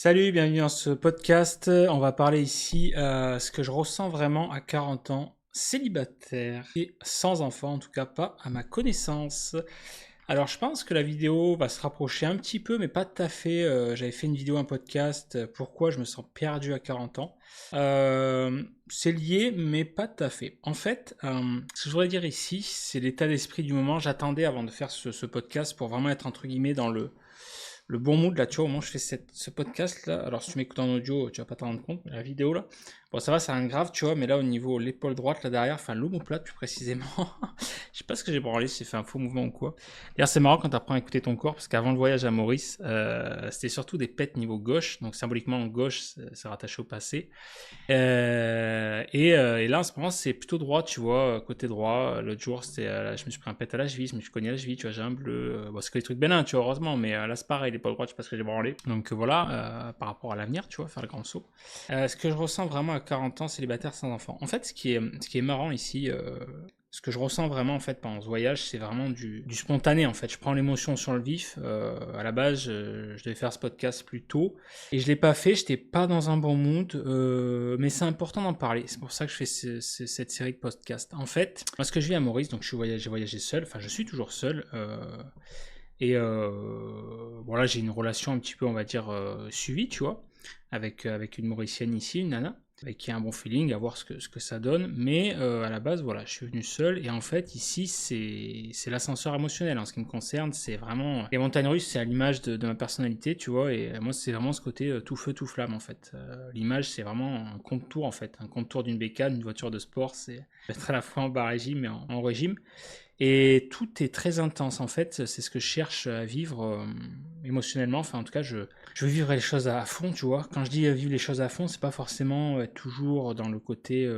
Salut, bienvenue dans ce podcast. On va parler ici ce que je ressens vraiment à 40 ans, célibataire et sans enfant, en tout cas pas à ma connaissance. Alors je pense que la vidéo va se rapprocher un petit peu, mais pas tout à fait. J'avais fait une vidéo, un podcast, pourquoi je me sens perdu à 40 ans. C'est lié, mais pas tout à fait. En fait, ce que je voudrais dire ici, c'est l'état d'esprit du moment. J'attendais avant de faire ce podcast pour vraiment être entre guillemets dans le bon mood là, tu vois, au moment où je fais ce podcast là. Alors si tu m'écoutes en audio, tu vas pas t'en rendre compte, mais la vidéo là, bon ça va, c'est rien de grave, tu vois, mais là au niveau l'épaule droite là derrière, enfin l'omoplate plus précisément, je sais pas ce que j'ai branlé, si j'ai fait un faux mouvement ou quoi. D'ailleurs c'est marrant quand t'apprends à écouter ton corps, parce qu'avant le voyage à Maurice, c'était surtout des pets niveau gauche, donc symboliquement gauche c'est rattaché au passé. Et là en ce moment c'est plutôt droit, tu vois, côté droit. L'autre jour je me suis pris un pet à la cheville, je me suis cogné à la cheville, tu vois, j'ai un bleu. Bon, c'est que des trucs bénins, tu vois, heureusement, mais là c'est pareil, il est pas droit, je sais pas ce que j'ai branlé. Donc voilà, par rapport à l'avenir, tu vois, faire le grand saut. Ce que je ressens vraiment à 40 ans, célibataire sans enfant. En fait, ce qui est marrant ici, ce que je ressens vraiment en fait pendant ce voyage, c'est vraiment du spontané en fait. Je prends l'émotion sur le vif. À la base, je devais faire ce podcast plus tôt et je l'ai pas fait. J'étais pas dans un bon mood, mais c'est important d'en parler. C'est pour ça que je fais cette série de podcasts. En fait, moi, ce que je vis à Maurice, donc j'ai voyagé seul. Enfin, je suis toujours seul. Voilà, j'ai une relation un petit peu, on va dire, suivie, tu vois, avec une Mauricienne ici, une nana, avec qui a un bon feeling, à voir ce que ça donne. Mais à la base, voilà, je suis venu seul. Et en fait, ici, c'est l'ascenseur émotionnel. En ce qui me concerne, c'est vraiment. Les montagnes russes, c'est à l'image de ma personnalité, tu vois. Et moi, c'est vraiment ce côté tout feu, tout flamme, en fait. L'image, c'est vraiment un contour, en fait. Un contour d'une bécane, d'une voiture de sport. C'est être à la fois en bas régime et en régime. Et tout est très intense en fait, c'est ce que je cherche à vivre émotionnellement. Enfin, en tout cas, je veux vivre les choses à fond, tu vois. Quand je dis vivre les choses à fond, c'est pas forcément être toujours dans le côté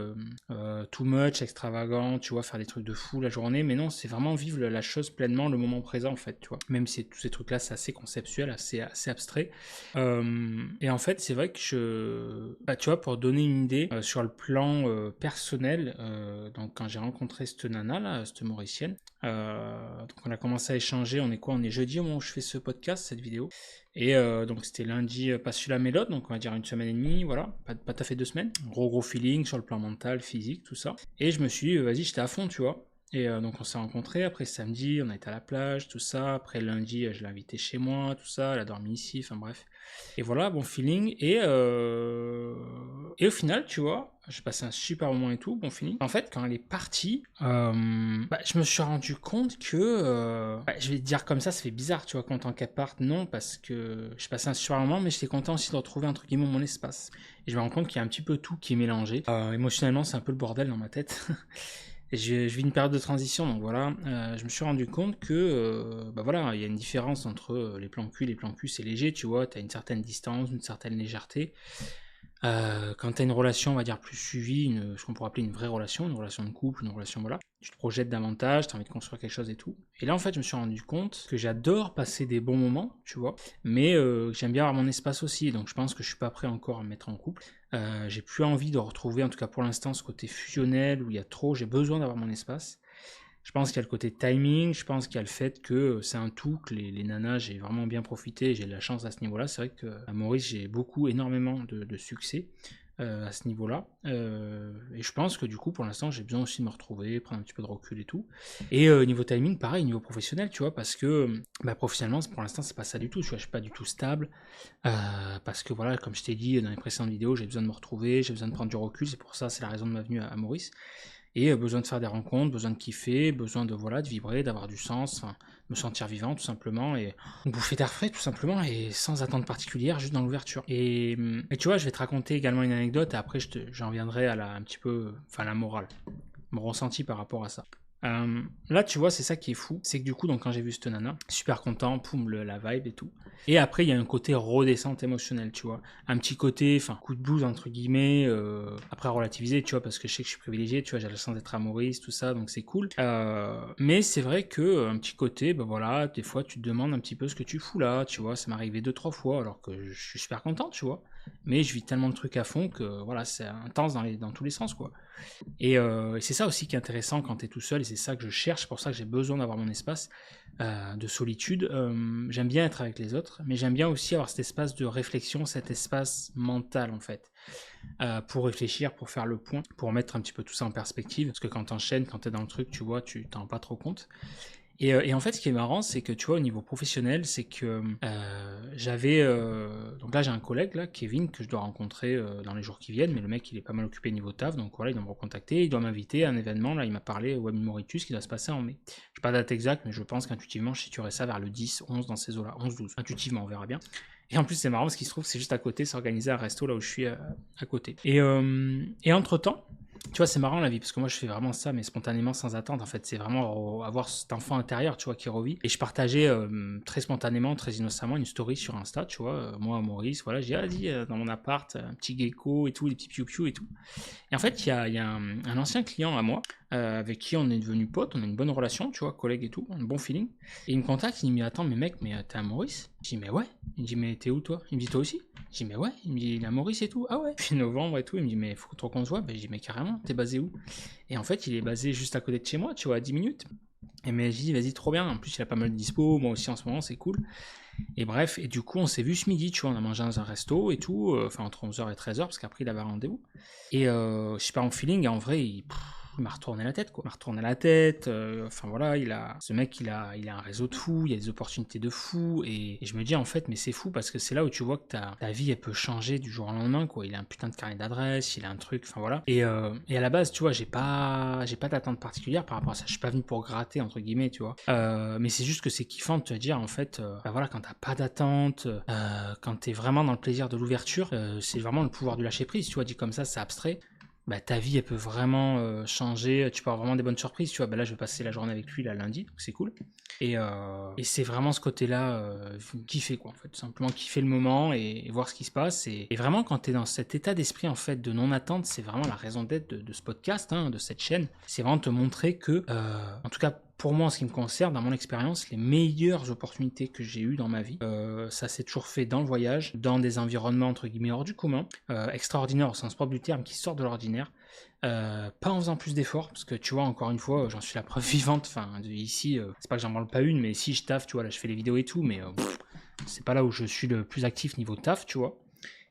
too much, extravagant, tu vois, faire des trucs de fou la journée, mais non, c'est vraiment vivre la chose pleinement, le moment présent en fait, tu vois. Même si tous ces trucs-là, c'est assez conceptuel, assez abstrait. Et en fait, c'est vrai que bah, tu vois, pour donner une idée sur le plan personnel, donc quand j'ai rencontré cette nana là, cette Mauricienne, donc on a commencé à échanger. On est quoi? On est jeudi au moment où je fais ce podcast, cette vidéo. Et donc c'était lundi, pas celui-là mais l'autre, donc on va dire une semaine et demie, voilà, pas tout à fait 2 semaines. Gros feeling sur le plan mental, physique, tout ça. Et je me suis dit, vas-y, j'étais à fond, tu vois. Et donc on s'est rencontrés, après samedi, on a été à la plage, tout ça. Après lundi, je l'ai invité chez moi, tout ça. Elle a dormi ici, enfin bref. Et voilà, bon feeling. Et au final, tu vois, j'ai passé un super moment et tout, bon feeling. En fait, quand elle est partie, bah, je me suis rendu compte que, bah, je vais te dire comme ça fait bizarre, tu vois, content qu'elle parte, non, parce que j'ai passé un super moment, mais j'étais content aussi de retrouver entre guillemets mon espace. Et je me rends compte qu'il y a un petit peu tout qui est mélangé. Émotionnellement, c'est un peu le bordel dans ma tête. Et je vis une période de transition, donc voilà, je me suis rendu compte que, bah voilà, il y a une différence entre les plans cul. Les plans cul, c'est léger, tu vois, t'as une certaine distance, une certaine légèreté. Quand tu as une relation, on va dire, plus suivie, ce qu'on pourrait appeler une vraie relation, une relation de couple, une relation, voilà, tu te projettes davantage, tu as envie de construire quelque chose et tout. Et là, en fait, je me suis rendu compte que j'adore passer des bons moments, tu vois, mais que j'aime bien avoir mon espace aussi. Donc, je pense que je suis pas prêt encore à me mettre en couple. J'ai plus envie de retrouver, en tout cas pour l'instant, ce côté fusionnel où il y a trop, j'ai besoin d'avoir mon espace. Je pense qu'il y a le côté timing, je pense qu'il y a le fait que c'est un tout, que les nanas, j'ai vraiment bien profité, j'ai de la chance à ce niveau-là. C'est vrai qu'à Maurice, j'ai énormément de succès à ce niveau-là. Et je pense que du coup, pour l'instant, j'ai besoin aussi de me retrouver, prendre un petit peu de recul et tout. Et niveau timing, pareil, niveau professionnel, tu vois, parce que bah, professionnellement, pour l'instant, c'est pas ça du tout. Tu vois, je suis pas du tout stable. Parce que voilà, comme je t'ai dit dans les précédentes vidéos, j'ai besoin de me retrouver, j'ai besoin de prendre du recul. C'est pour ça, c'est la raison de ma venue à Maurice. Et besoin de faire des rencontres, besoin de kiffer, besoin de voilà, de vibrer, d'avoir du sens, enfin, me sentir vivant tout simplement et bouffer d'air frais tout simplement et sans attente particulière, juste dans l'ouverture. Et tu vois, je vais te raconter également une anecdote et après j'en viendrai à un petit peu, enfin la morale, mon ressenti par rapport à ça. Là, tu vois, c'est ça qui est fou, c'est que du coup, donc quand j'ai vu cette nana, super content, poum, la vibe et tout. Et après, il y a un côté redescente émotionnelle, tu vois. Un petit côté, enfin, coup de blues, entre guillemets, après relativiser, tu vois, parce que je sais que je suis privilégié, tu vois, j'ai la chance d'être amoriste, tout ça, donc c'est cool. Mais c'est vrai que un petit côté, ben voilà, des fois, tu te demandes un petit peu ce que tu fous là, tu vois, ça m'est arrivé 2-3 fois, alors que je suis super content, tu vois. Mais je vis tellement de trucs à fond que, voilà, c'est intense dans tous les sens, quoi. Et c'est ça aussi qui est intéressant quand tu es tout seul, et c'est ça que je cherche, c'est pour ça que j'ai besoin d'avoir mon espace de solitude. J'aime bien être avec les autres, mais j'aime bien aussi avoir cet espace de réflexion, cet espace mental en fait, pour réfléchir, pour faire le point, pour mettre un petit peu tout ça en perspective, parce que quand t'enchaînes, quand t'es dans le truc, tu vois, tu t'en rends pas trop compte. Et en fait, ce qui est marrant, c'est que tu vois, au niveau professionnel, c'est que j'avais. Donc là, j'ai un collègue, là, Kevin, que je dois rencontrer dans les jours qui viennent, mais le mec, il est pas mal occupé niveau taf, donc voilà, il doit me recontacter, il doit m'inviter à un événement. Là, il m'a parlé Web Moritus qui doit se passer en mai. Je n'ai pas de date exacte, mais je pense qu'intuitivement, je situerai ça vers le 10, 11 dans ces eaux-là, 11, 12. Intuitivement, on verra bien. Et en plus, c'est marrant parce qu'il se trouve que c'est juste à côté, c'est organisé à un resto là où je suis à côté. Et entre-temps, tu vois, c'est marrant la vie, parce que moi je fais vraiment ça, mais spontanément, sans attendre. En fait, c'est vraiment avoir cet enfant intérieur, tu vois, qui revit. Et je partageais très spontanément, très innocemment, une story sur Insta, tu vois. Moi, Maurice, voilà, j'ai dit, vas-y, dans mon appart, un petit gecko et tout, des petits piou-piou et tout. Et en fait, il y a un ancien client à moi, avec qui on est devenu potes, on a une bonne relation, tu vois, collègue et tout, un bon feeling. Et il me contacte, il me dit, attends, mais mec, mais t'es à Maurice? Je dis, mais ouais. Il me dit, mais t'es où toi? Il me dit, toi aussi? Je dis, mais ouais. Il me dit, il est à Maurice et tout. Ah ouais. Puis novembre et tout, il me dit, mais faut trop qu'on se voit. Ben, je dis, mais carrément, t'es basé où? Et en fait, il est basé juste à côté de chez moi, tu vois, à 10 minutes. Et mais je dis, vas-y, trop bien. En plus, il a pas mal de dispo, moi aussi en ce moment, c'est cool. Et bref, et du coup, on s'est vu ce midi, tu vois, on a mangé dans un resto et tout, enfin entre 11h et 13h, parce qu'après, il avait un rendez-vous. Et je sais pas, en feeling, en vrai, il m'a retourné la tête, quoi. Il m'a retourné la tête, enfin voilà, ce mec, il a un réseau de fou, il y a des opportunités de fou, et je me dis, en fait, mais c'est fou, parce que c'est là où tu vois que ta vie, elle peut changer du jour au lendemain, quoi. Il a un putain de carnet d'adresse, il a un truc, enfin voilà. Et à la base, tu vois, j'ai pas d'attente particulière par rapport à ça, je suis pas venu pour gratter, entre guillemets, tu vois. Mais c'est juste que c'est kiffant de te dire, en fait, bah voilà, quand t'as pas d'attente, quand t'es vraiment dans le plaisir de l'ouverture, c'est vraiment le pouvoir du lâcher prise, tu vois, dit comme ça, c'est abstrait. Bah, ta vie elle peut vraiment changer, tu peux avoir vraiment des bonnes surprises, tu vois. Bah là je vais passer la journée avec lui là lundi, donc c'est cool. Et c'est vraiment ce côté-là, kiffer quoi en fait, tout simplement kiffer le moment et voir ce qui se passe. Et vraiment quand tu es dans cet état d'esprit en fait de non-attente, c'est vraiment la raison d'être de ce podcast, hein, de cette chaîne. C'est vraiment te montrer que, en tout cas pour moi en ce qui me concerne, dans mon expérience, les meilleures opportunités que j'ai eues dans ma vie, ça s'est toujours fait dans le voyage, dans des environnements entre guillemets hors du commun, extraordinaires au sens propre du terme, qui sortent de l'ordinaire. Pas en faisant plus d'efforts, parce que tu vois, encore une fois, j'en suis la preuve vivante. Enfin, ici, c'est pas que j'en branle pas une, mais si je taffe, tu vois, là je fais les vidéos et tout, mais c'est pas là où je suis le plus actif niveau taf, tu vois.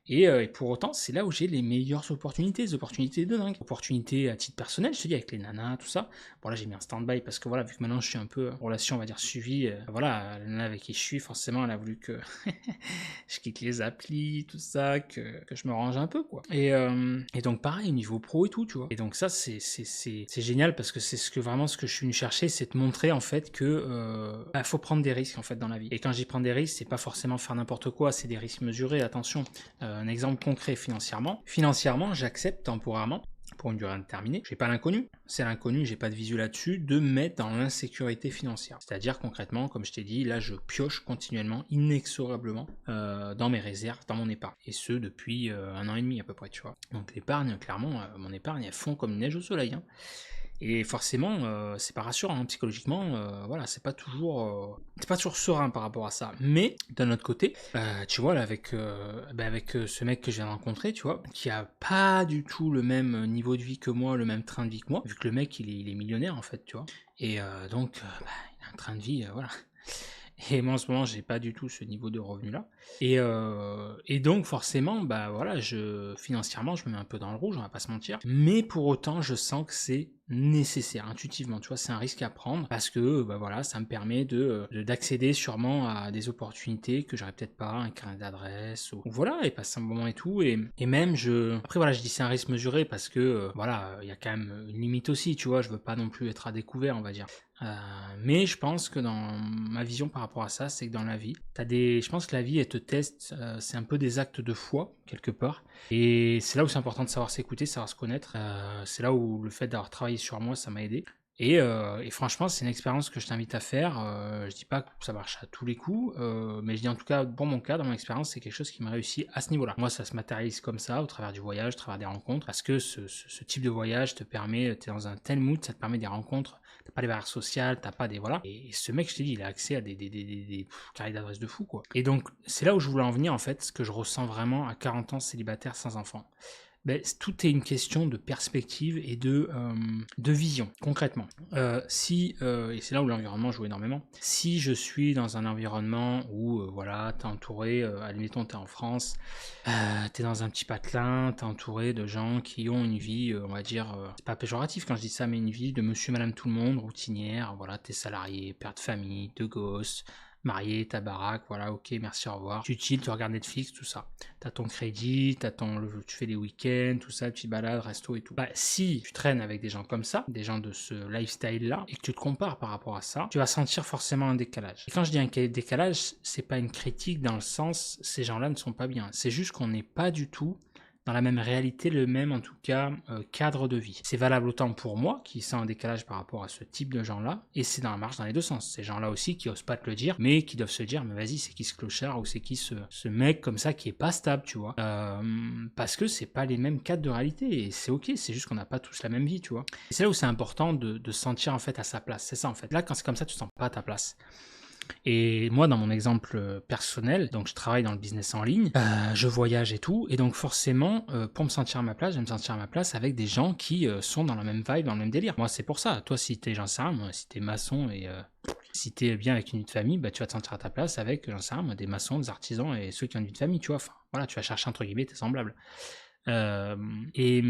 Et pour autant, c'est là où j'ai les meilleures opportunités, des opportunités de dingue. Opportunités à titre personnel, je te dis, avec les nanas, tout ça. Bon, là, j'ai mis un stand-by parce que voilà, vu que maintenant je suis un peu en relation, on va dire, suivie, voilà, la nana avec qui je suis, forcément, elle a voulu que je quitte les applis, tout ça, que je me range un peu, quoi. Et donc, pareil, au niveau pro et tout, tu vois. Et donc, ça, c'est génial parce que c'est vraiment ce que je suis venu chercher, c'est de montrer, en fait, que faut prendre des risques, en fait, dans la vie. Et quand j'y prends des risques, c'est pas forcément faire n'importe quoi, c'est des risques mesurés, attention. Un exemple concret financièrement. Financièrement, j'accepte temporairement, pour une durée indéterminée, j'ai pas l'inconnu, c'est l'inconnu, j'ai pas de visu là-dessus, de me mettre dans l'insécurité financière. C'est-à-dire concrètement, comme je t'ai dit, là je pioche continuellement, inexorablement, dans mes réserves, dans mon épargne. Et ce, depuis 1 an et demi à peu près, tu vois. Donc l'épargne, clairement, mon épargne, elle fond comme une neige au soleil, hein. Et forcément, c'est pas rassurant, hein, psychologiquement, voilà, c'est pas toujours serein par rapport à ça. Mais d'un autre côté, tu vois, là, avec ce mec que je viens de rencontrer, tu vois, qui a pas du tout le même niveau de vie que moi, le même train de vie que moi, vu que le mec, il est millionnaire, en fait, tu vois. Et donc, il a un train de vie, voilà. Et moi en ce moment j'ai pas du tout ce niveau de revenu là. Et donc forcément bah voilà, financièrement je me mets un peu dans le rouge, on va pas se mentir. Mais pour autant je sens que c'est nécessaire intuitivement, tu vois, c'est un risque à prendre parce que bah voilà, ça me permet d'accéder sûrement à des opportunités que j'aurais peut-être pas, un carnet d'adresse ou voilà, et passer un bon moment et tout. Et même après voilà, je dis c'est un risque mesuré parce que voilà, il y a quand même une limite aussi, tu vois, je veux pas non plus être à découvert, on va dire. Mais je pense que dans ma vision par rapport à ça, c'est que dans la vie, je pense que la vie, elle te teste, c'est un peu des actes de foi, quelque part. Et c'est là où c'est important de savoir s'écouter, savoir se connaître. C'est là où le fait d'avoir travaillé sur moi, ça m'a aidé. Et franchement, c'est une expérience que je t'invite à faire. Je dis pas que ça marche à tous les coups, mais je dis en tout cas, pour mon cas, dans mon expérience, c'est quelque chose qui m'a réussi à ce niveau-là. Moi, ça se matérialise comme ça, au travers du voyage, au travers des rencontres, parce que ce type de voyage te permet, t'es dans un tel mood, ça te permet des rencontres. T'as pas les barrières sociales, t'as pas des... Voilà. Et ce mec, je t'ai dit, il a accès à des carrés d'adresses de fou, quoi. Et donc, c'est là où je voulais en venir, en fait, ce que je ressens vraiment à 40 ans célibataire sans enfant. Tout est une question de perspective et de vision, concrètement. Et c'est là où l'environnement joue énormément, si je suis dans un environnement où, voilà, t'es entouré, admettons, t'es en France, t'es dans un petit patelin, t'es entouré de gens qui ont une vie, on va dire, c'est pas péjoratif quand je dis ça, mais une vie de monsieur, madame, tout le monde, routinière, voilà, t'es salarié, père de famille, deux gosses, marié, ta baraque, voilà, ok, merci, au revoir. Tu chill, tu regardes Netflix, tout ça. T'as ton crédit, tu fais des week-ends, tout ça, tu te balades, resto et tout. Si tu traînes avec des gens comme ça, des gens de ce lifestyle-là, et que tu te compares par rapport à ça, tu vas sentir forcément un décalage. Et quand je dis un décalage, c'est pas une critique dans le sens, ces gens-là ne sont pas bien. C'est juste qu'on n'est pas du tout dans la même réalité, le même en tout cas cadre de vie. C'est valable autant pour moi qui sens un décalage par rapport à ce type de gens-là, et c'est dans la marche dans les deux sens. Ces gens-là aussi qui osent pas te le dire, mais qui doivent se dire mais vas-y, c'est qui ce clochard ou c'est qui ce mec comme ça qui est pas stable, tu vois. Parce que c'est pas les mêmes cadres de réalité, et c'est ok, c'est juste qu'on n'a pas tous la même vie, tu vois. Et c'est là où c'est important de se sentir en fait à sa place, c'est ça en fait. Là quand c'est comme ça, tu te sens pas à ta place. Et moi, dans mon exemple personnel, donc je travaille dans le business en ligne, je voyage et tout, et donc forcément, pour me sentir à ma place, je vais me sentir à ma place avec des gens qui sont dans la même vibe, dans le même délire. Moi, c'est pour ça. Toi, si t'es, j'en sais rien, moi, si t'es maçon et si t'es bien avec une vie de famille, bah, tu vas te sentir à ta place avec, j'en sais rien, moi, des maçons, des artisans et ceux qui ont une vie de famille, tu vois. Enfin, voilà, tu vas chercher entre guillemets tes semblables. Et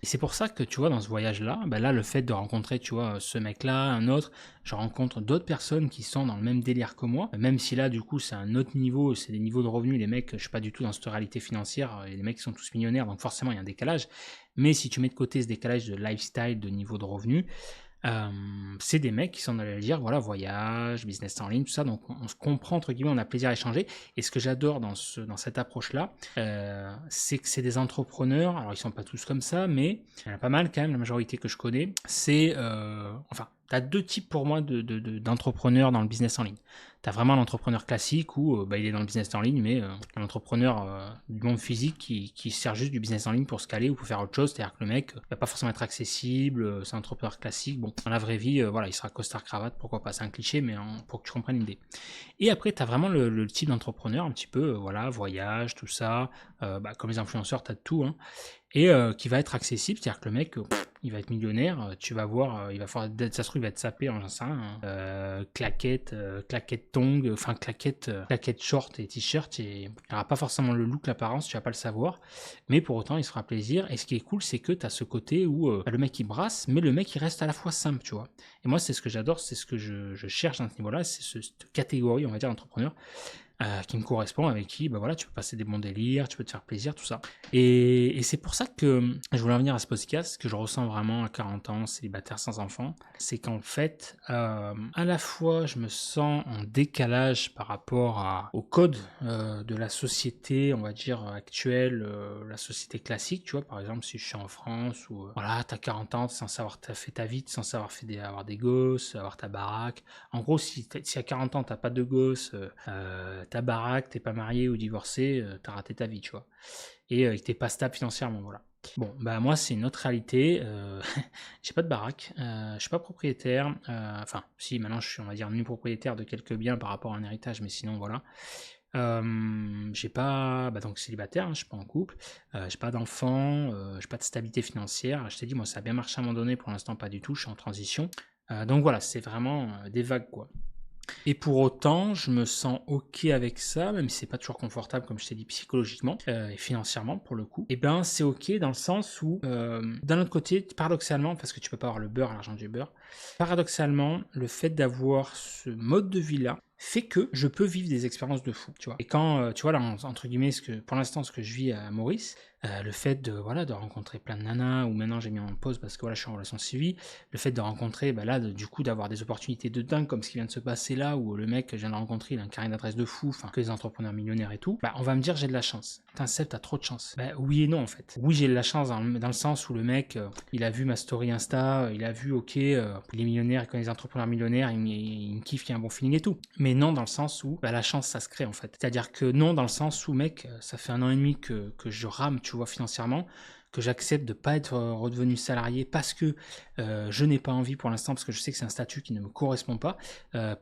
c'est pour ça que tu vois dans ce voyage-là, là le fait de rencontrer tu vois ce mec-là, un autre, je rencontre d'autres personnes qui sont dans le même délire que moi, même si là du coup c'est un autre niveau, c'est des niveaux de revenus, les mecs je suis pas du tout dans cette réalité financière, et les mecs sont tous millionnaires donc forcément il y a un décalage, mais si tu mets de côté ce décalage de lifestyle, de niveau de revenus, c'est des mecs qui sont dans le dire voilà voyage, business en ligne, tout ça, donc on se comprend entre guillemets, on a plaisir à échanger. Et ce que j'adore dans cette approche-là, c'est que c'est des entrepreneurs. Alors ils sont pas tous comme ça, mais il y en a pas mal quand même. La majorité que je connais, c'est enfin. T'as deux types pour moi d'entrepreneurs dans le business en ligne. T'as vraiment l'entrepreneur classique où il est dans le business en ligne, mais un entrepreneur du monde physique qui sert juste du business en ligne pour se caler ou pour faire autre chose. C'est-à-dire que le mec va pas forcément être accessible, c'est un entrepreneur classique. Bon, dans la vraie vie, voilà, il sera costard-cravate, pourquoi pas, c'est un cliché, mais pour que tu comprennes l'idée. Et après, t'as vraiment le type d'entrepreneur, un petit peu, voilà, voyage, tout ça, comme les influenceurs, t'as de tout, hein, et qui va être accessible, c'est-à-dire que le mec, il va être millionnaire, tu vas voir, il va falloir, ça se trouve, il va être sapé en j'en sais rien, claquette tongs, enfin claquette short et t-shirt, et il n'aura pas forcément le look, l'apparence, tu vas pas le savoir, mais pour autant, il se fera plaisir, et ce qui est cool, c'est que tu as ce côté où le mec, il brasse, mais le mec, il reste à la fois simple, tu vois. Et moi, c'est ce que j'adore, c'est ce que je cherche à ce niveau-là, c'est cette catégorie, on va dire, d'entrepreneur, qui me correspond, avec qui voilà, tu peux passer des bons délires, tu peux te faire plaisir, tout ça. Et c'est pour ça que je voulais revenir à ce podcast, que je ressens vraiment à 40 ans, célibataire sans enfant, c'est qu'en fait, à la fois, je me sens en décalage par rapport au code de la société, on va dire, actuelle, la société classique, tu vois, par exemple, si je suis en France, ou voilà, t'as 40 ans, sans savoir t'as fait ta vie, sans savoir avoir des gosses, avoir ta baraque. En gros, si à 40 ans, t'as pas de gosses, ta baraque, t'es pas marié ou divorcé, t'as raté ta vie, tu vois. Et que t'es pas stable financièrement, voilà. Bon, moi c'est une autre réalité. J'ai pas de baraque, je suis pas propriétaire. Enfin, si maintenant je suis, on va dire, nu propriétaire de quelques biens par rapport à un héritage, mais sinon voilà. J'ai pas, donc célibataire, hein, je suis pas en couple, j'ai pas d'enfant, j'ai pas de stabilité financière. Je t'ai dit, moi ça a bien marché à un moment donné, pour l'instant pas du tout, je suis en transition. Donc voilà, c'est vraiment des vagues quoi. Et pour autant, je me sens ok avec ça, même si c'est pas toujours confortable, comme je t'ai dit, psychologiquement et financièrement pour le coup. Et c'est ok dans le sens où, d'un autre côté, paradoxalement, parce que tu peux pas avoir le beurre à l'argent du beurre, paradoxalement, le fait d'avoir ce mode de vie-là fait que je peux vivre des expériences de fou, tu vois. Et quand, tu vois, là, entre guillemets, pour l'instant, ce que je vis à Maurice, le fait de rencontrer plein de nanas, ou maintenant j'ai mis en pause parce que voilà, je suis en relation civile, le fait de rencontrer, du coup, d'avoir des opportunités de dingue comme ce qui vient de se passer là, où le mec que je viens de rencontrer, il a un carnet d'adresse de fou, enfin, que les entrepreneurs millionnaires et tout, on va me dire j'ai de la chance. Putain, Seb, t'as trop de chance. Oui et non, en fait. Oui, j'ai de la chance dans le sens où le mec, il a vu ma story Insta, il a vu, ok, il est millionnaire, il connaît les entrepreneurs millionnaires, il me kiffe, il y a un bon feeling et tout. Mais non, dans le sens où la chance, ça se crée, en fait. C'est-à-dire que non, dans le sens où, mec, ça fait 1 an et demi que je rame, tu vois, financièrement, que j'accepte de pas être redevenu salarié parce que je n'ai pas envie pour l'instant, parce que je sais que c'est un statut qui ne me correspond pas,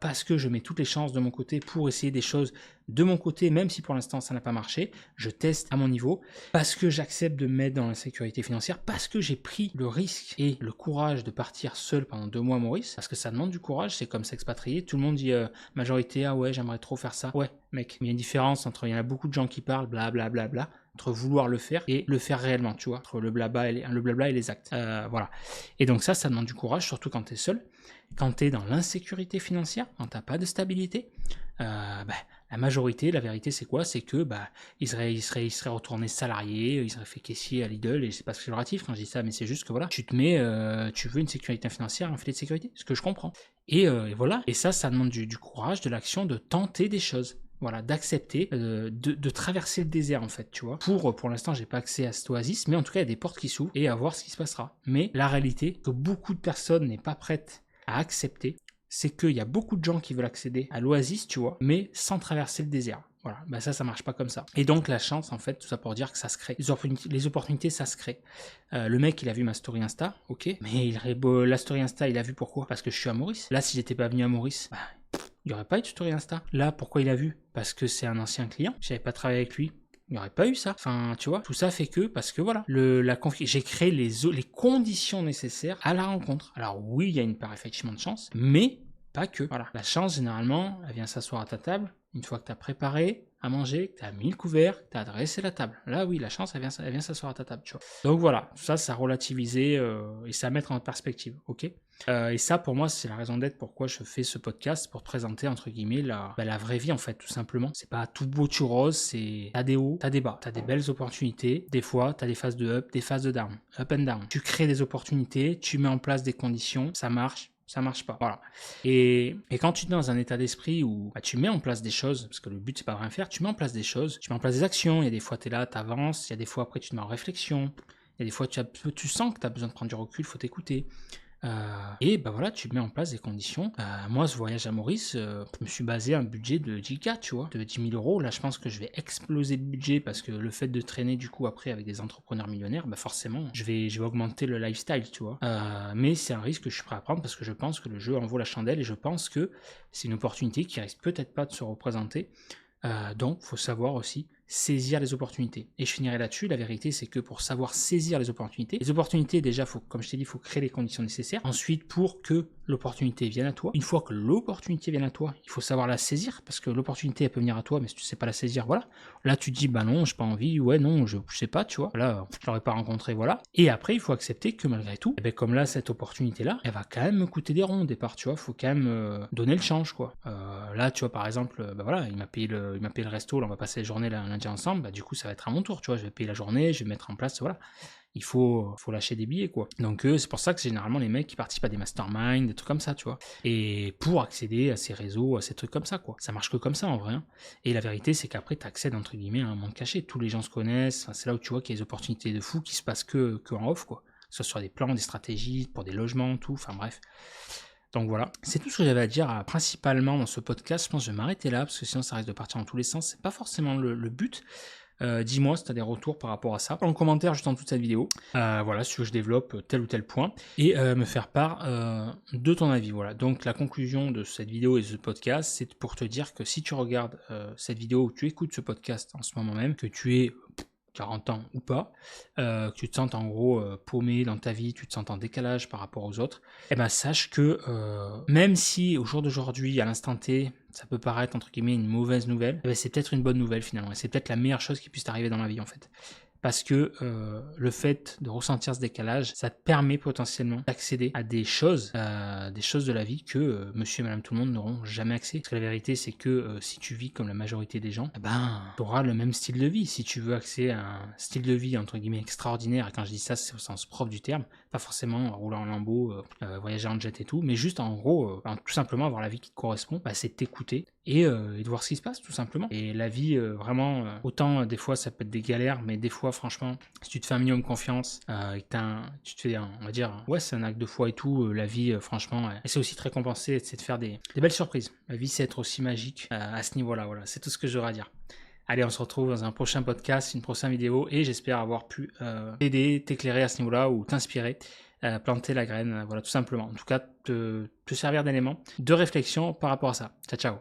parce que je mets toutes les chances de mon côté pour essayer des choses de mon côté, même si pour l'instant ça n'a pas marché, je teste à mon niveau, parce que j'accepte de me mettre dans la sécurité financière, parce que j'ai pris le risque et le courage de partir seul pendant 2 mois à Maurice, parce que ça demande du courage, c'est comme s'expatrier, tout le monde dit majorité, ah ouais j'aimerais trop faire ça, ouais mec, mais il y a une différence entre, il y en a beaucoup de gens qui parlent, blablabla, entre vouloir le faire et le faire réellement, tu vois, entre le blabla et les actes, voilà. Et donc ça demande du courage, surtout quand tu es seul, quand tu es dans l'insécurité financière, quand tu n'as pas de stabilité, la majorité, la vérité c'est quoi? C'est que il serait retourné salarié, il serait fait caissier à Lidl, et c'est pas péjoratif quand je dis ça, mais c'est juste que voilà, tu te mets, tu veux une sécurité financière, un filet de sécurité, ce que je comprends. Et voilà, et ça demande du courage, de l'action, de tenter des choses. Voilà, d'accepter, de traverser le désert en fait, tu vois. Pour l'instant, j'ai pas accès à cette oasis, mais en tout cas, il y a des portes qui s'ouvrent et à voir ce qui se passera. Mais la réalité, que beaucoup de personnes n'est pas prêtes à accepter, c'est qu'il y a beaucoup de gens qui veulent accéder à l'oasis, tu vois, mais sans traverser le désert. Voilà, ça marche pas comme ça. Et donc la chance, en fait, tout ça pour dire que ça se crée. Les opportunités, ça se crée. Le mec, il a vu ma story Insta, ok, mais la story Insta, il a vu pourquoi? Parce que je suis à Maurice. Là, si j'étais pas venu à Maurice, il n'y aurait pas eu de story Insta. Là, pourquoi il a vu? Parce que c'est un ancien client. J'avais pas travaillé avec lui. Il n'y aurait pas eu ça. Enfin, tu vois, tout ça fait que, parce que voilà, j'ai créé les conditions nécessaires à la rencontre. Alors oui, il y a une part effectivement de chance, mais pas que. Voilà. La chance, généralement, elle vient s'asseoir à ta table, une fois que tu as préparé à manger, que tu as mis le couvert, que tu as dressé la table. Là, oui, la chance, elle vient s'asseoir à ta table, tu vois. Donc voilà, ça relativiser et ça mettre en perspective, ok? Et ça, pour moi, c'est la raison d'être pourquoi je fais ce podcast, pour te présenter, entre guillemets, la vraie vie, en fait, tout simplement. C'est pas tout beau, tout rose, t'as des hauts, t'as des bas, t'as des belles opportunités. Des fois, t'as des phases de up, des phases de down, up and down. Tu crées des opportunités, tu mets en place des conditions, ça marche pas, voilà. Et quand tu es dans un état d'esprit où tu mets en place des choses, parce que le but c'est pas rien faire, tu mets en place des choses, tu mets en place des actions, il y a des fois tu es là, tu avances, il y a des fois après tu te mets en réflexion, il y a des fois tu sens que tu as besoin de prendre du recul, faut t'écouter. Et voilà, tu mets en place des conditions. Moi, ce voyage à Maurice, je me suis basé un budget de 10K, tu vois, de 10 000 euros. Là, je pense que je vais exploser le budget parce que le fait de traîner du coup après avec des entrepreneurs millionnaires, forcément, je vais augmenter le lifestyle, tu vois. Mais c'est un risque que je suis prêt à prendre parce que je pense que le jeu en vaut la chandelle et je pense que c'est une opportunité qui risque peut-être pas de se représenter. Donc, faut savoir aussi saisir les opportunités. Et je finirai là-dessus. La vérité, c'est que pour savoir saisir les opportunités, déjà, comme je t'ai dit, il faut créer les conditions nécessaires. Ensuite, pour que l'opportunité vienne à toi, une fois que l'opportunité vient à toi, il faut savoir la saisir, parce que l'opportunité, elle peut venir à toi, mais si tu sais pas la saisir, voilà. Là, tu te dis, non, j'ai pas envie, ouais, non, je sais pas, tu vois. Là, je l'aurais pas rencontré, voilà. Et après, il faut accepter que malgré tout, comme là, cette opportunité-là, elle va quand même me coûter des ronds au départ, tu vois. Faut quand même donner le change, quoi. Là, tu vois, par exemple, voilà, il m'a payé le resto, là, on va passer la journée là, lundi ensemble, du coup, ça va être à mon tour, tu vois. Je vais payer la journée, je vais mettre en place, voilà. Il faut lâcher des billets, quoi. Donc c'est pour ça que c'est généralement les mecs qui participent à des masterminds, des trucs comme ça, tu vois. Et pour accéder à ces réseaux, à ces trucs comme ça, quoi. Ça marche que comme ça, en vrai. Hein. Et la vérité, c'est qu'après, tu accèdes, entre guillemets, à un monde caché. Tous les gens se connaissent. Enfin, c'est là où tu vois qu'il y a des opportunités de fou qui se passent que en off, quoi. Que ce soit sur des plans, des stratégies, pour des logements, tout. Enfin, bref. Donc voilà, c'est tout ce que j'avais à dire principalement dans ce podcast. Je pense que je vais m'arrêter là, parce que sinon ça risque de partir dans tous les sens. C'est pas forcément le but. Dis-moi si tu as des retours par rapport à ça en commentaire juste en dessous de cette vidéo. Voilà, si tu veux que je développe tel ou tel point et me faire part de ton avis. Voilà, donc la conclusion de cette vidéo et de ce podcast, c'est pour te dire que si tu regardes cette vidéo ou tu écoutes ce podcast en ce moment même, que tu es 40 ans ou pas, que tu te sens en gros paumé dans ta vie, tu te sens en décalage par rapport aux autres, sache que même si au jour d'aujourd'hui, à l'instant T, ça peut paraître entre guillemets une mauvaise nouvelle, c'est peut-être une bonne nouvelle finalement, et c'est peut-être la meilleure chose qui puisse t'arriver dans la vie en fait. Parce que le fait de ressentir ce décalage, ça te permet potentiellement d'accéder à des choses de la vie que monsieur et madame tout le monde n'auront jamais accès. Parce que la vérité, c'est que si tu vis comme la majorité des gens, tu auras le même style de vie. Si tu veux accéder à un style de vie, entre guillemets, extraordinaire, et quand je dis ça, c'est au sens propre du terme, pas forcément rouler en lambeau, voyager en jet et tout, mais juste en gros, tout simplement avoir la vie qui te correspond, c'est de t'écouter et de voir ce qui se passe, tout simplement. Et la vie, vraiment, autant des fois ça peut être des galères, mais des fois, franchement, si tu te fais un minimum confiance, et que tu te fais, on va dire, ouais, c'est un acte de foi et tout, la vie, franchement, et c'est aussi très compensé, c'est de faire des belles surprises. La vie, c'est être aussi magique à ce niveau-là, voilà, c'est tout ce que j'aurais à dire. Allez, on se retrouve dans un prochain podcast, une prochaine vidéo, et j'espère avoir pu t'aider, t'éclairer à ce niveau-là, ou t'inspirer, planter la graine, voilà, tout simplement. En tout cas, te servir d'élément de réflexion par rapport à ça. Ciao, ciao.